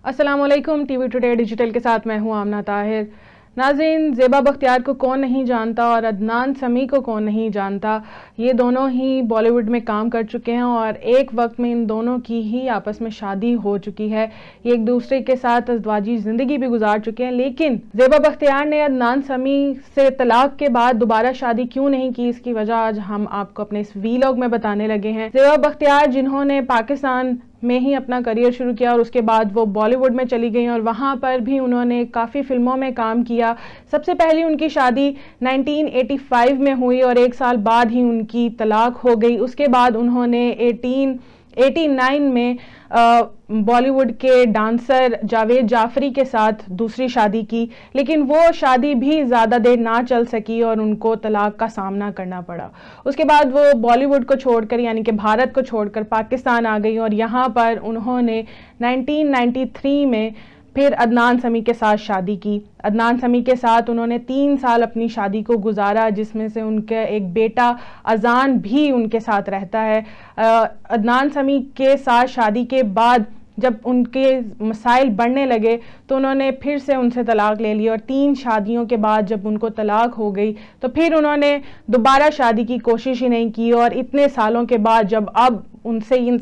अस्सलाम वालेकुम। TV today digital के साथ मैं हूं आमना ताहिर। नाज़रीन, ज़ेबा बख्तियार को कौन नहीं जानता और अदनान समी को कौन नहीं जानता। ये दोनों ही बॉलीवुड में काम कर चुके हैं और एक वक्त में इन दोनों की ही आपस में शादी हो चुकी है। ये एक दूसरे के साथ अज़दवाजी ज़िंदगी भी गुजार चुके हैं, लेकिन ज़ेबा बख्तियार ने अदनान समी से तलाक के बाद दोबारा शादी क्यों नहीं की, इसकी वजह आज हम आपको अपने इस वीलॉग में बताने लगे हैं। ज़ेबा बख्तियार जिन्होंने पाकिस्तान में ही अपना करियर शुरू किया और उसके बाद वो बॉलीवुड में चली गई और वहाँ पर भी उन्होंने काफ़ी फिल्मों में काम किया। सबसे पहली उनकी शादी 1985 में हुई और एक साल बाद ही उनकी तलाक हो गई। उसके बाद उन्होंने 1889 में बॉलीवुड के डांसर जावेद जाफरी के साथ दूसरी शादी की, लेकिन वो शादी भी ज़्यादा देर ना चल सकी और उनको तलाक का सामना करना पड़ा। उसके बाद वो बॉलीवुड को छोड़कर यानी कि भारत को छोड़कर पाकिस्तान आ गई और यहाँ पर उन्होंने 1993 में फिर अदनान समी के साथ शादी की। अदनान समी के साथ उन्होंने 3 साल अपनी शादी को गुजारा, जिसमें से उनका एक बेटा अजान भी उनके साथ रहता है। अदनान समी के साथ शादी के बाद जब उनके मसाइल बढ़ने लगे तो उन्होंने फिर से उनसे तलाक ले ली और 3 शादियों के बाद जब उनको तलाक हो गई तो फिर उन्होंने दोबारा शादी की कोशिश ही नहीं की। और इतने सालों के बाद जब अब उनसे इन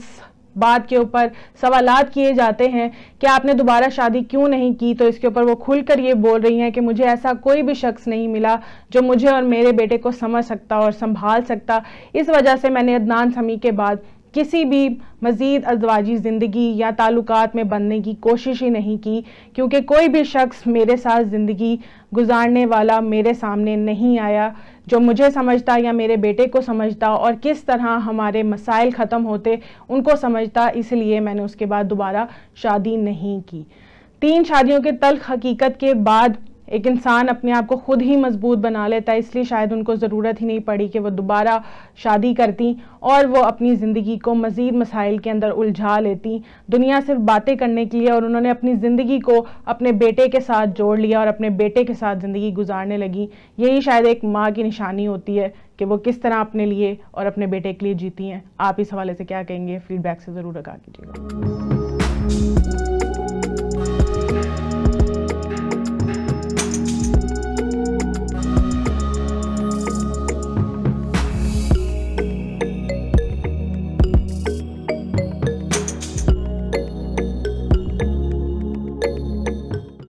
बात के ऊपर सवालात किए जाते हैं कि आपने दोबारा शादी क्यों नहीं की, तो इसके ऊपर वो खुलकर ये बोल रही हैं कि मुझे ऐसा कोई भी शख्स नहीं मिला जो मुझे और मेरे बेटे को समझ सकता और संभाल सकता। इस वजह से मैंने अदनान समी के बाद किसी भी मज़ीद अज़दवाजी ज़िंदगी या ताल्लुकात में बनने की कोशिश ही नहीं की, क्योंकि कोई भी शख्स मेरे साथ ज़िंदगी गुजारने वाला मेरे सामने नहीं आया जो मुझे समझता या मेरे बेटे को समझता और किस तरह हमारे मसाइल ख़त्म होते उनको समझता। इसलिए मैंने उसके बाद दोबारा शादी नहीं की। 3 शादियों के तल्ख हकीकत के बाद एक इंसान अपने आप को खुद ही मजबूत बना लेता है, इसलिए शायद उनको ज़रूरत ही नहीं पड़ी कि वो दोबारा शादी करती और वो अपनी ज़िंदगी को मज़ीद मसाइल के अंदर उलझा लेती। दुनिया सिर्फ बातें करने के लिए और उन्होंने अपनी ज़िंदगी को अपने बेटे के साथ जोड़ लिया और अपने बेटे के साथ ज़िंदगी गुजारने लगी। यही शायद एक माँ की निशानी होती है कि वो किस तरह अपने लिए और अपने बेटे के लिए जीती हैं। आप इस हवाले से क्या कहेंगे? फीडबैक से ज़रूर आगाह कीजिएगा।